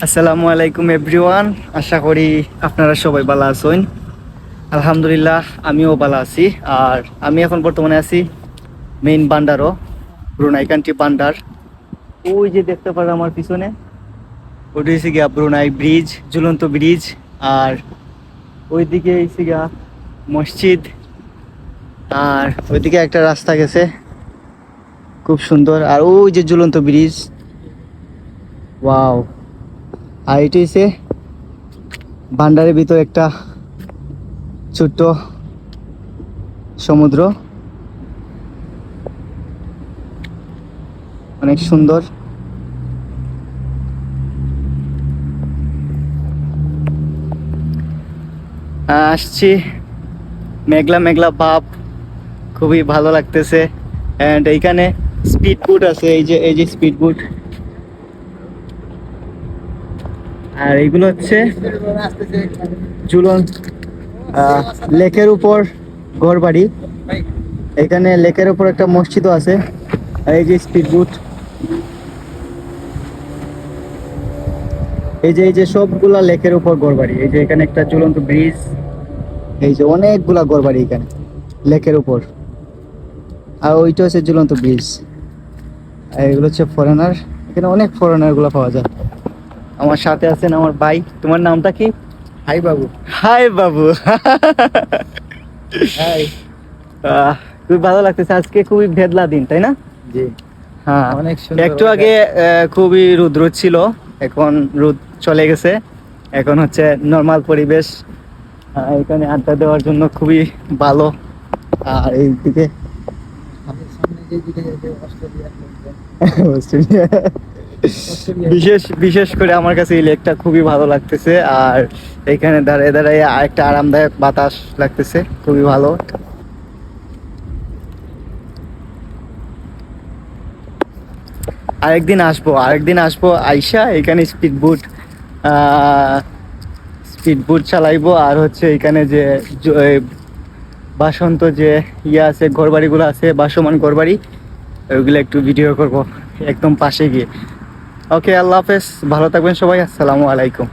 আসসালামু আলাইকুম এভরিওয়ান। আশা করি আপনারা সবাই ভালো আছেন। আলহামদুলিল্লাহ আমিও ভালো আছি। আর আমি এখন বর্তমানে আছি মেইন বান্ডারও, ব্রুনাই কান্ট্রি বান্ডার। ওই যে দেখতে পারেন আমার পিছনে, ওটা হচ্ছে গিয়া ব্রুনাই ব্রিজ, ঝুলন্ত ব্রিজ। আর ওইদিকে হচ্ছে গিয়া মসজিদ, আর ওইদিকে একটা রাস্তা গেছে খুব সুন্দর। আর ওই যে ঝুলন্ত ব্রিজ, ওয়াও। আর এটি হচ্ছে ভান্ডারের ভিতর একটা ছোট্ট সমুদ্র, অনেক সুন্দর। আসছি, মেঘলা মেঘলা ভাব, খুবই ভালো লাগতেছে। অ্যান্ড এইখানে স্পিড বোট আছে, এই যে স্পিড বোট। আর এইগুলো হচ্ছে ঝুলন লেকের উপর ঘর বাড়ি। এখানে লেকের উপর একটা মসজিদও আছে। আর এই যে স্পিড বোট, এই যে সবগুলা লেকের উপর ঘর বাড়ি। এই যে এখানে একটা ঝুলন্ত ব্রিজ, এই যে অনেকগুলা ঘর বাড়ি এখানে লেকের উপর। আর ওইটা হচ্ছে ঝুলন্ত ব্রিজ। আর এগুলো হচ্ছে ফরেনার, এখানে অনেক ফরেনার গুলা পাওয়া যায়। আমার সাথে আছেন আমার ভাই। তোমার নামটা কি? হাই বাবু। হাই বাবু। হাই। খুব ভালো লাগতেছে, আজকে খুবই ভেদলা দিন, তাই না? জি, হ্যাঁ, অনেক সুন্দর। একটু আগে খুবই রোদ ছিল, এখন রোদ চলে গেছে। এখন হচ্ছে নর্মাল পরিবেশ। এখানে আড্ডা দেওয়ার জন্য খুবই ভালো। আর এইদিকে আমাদের সামনে যেদিকে যে অস্ট্রেলিয়ার লোকজন, অস্ট্রেলিয়া। বিশেষ করে আমার কাছে এই লেকটা খুবই ভালো লাগতেছে। আর এখানে দাঁড়িয়ে দাঁড়িয়ে একটা আরামদায়ক বাতাস লাগতেছে, খুবই ভালো। আরেকদিন আসবো আইসা এখানে স্পিড বোট চালাইবো। আর হচ্ছে এখানে যে বাসন্ত যে আছে, ঘরবাড়িগুলো আছে, বাসমান ঘরবাড়ি, ওইগুলো একটু ভিডিও করব একদম পাশে গিয়ে। ওকে, আল্লাহ হাফেজ, ভালো থাকবেন সবাই, আসসালামু আলাইকুম।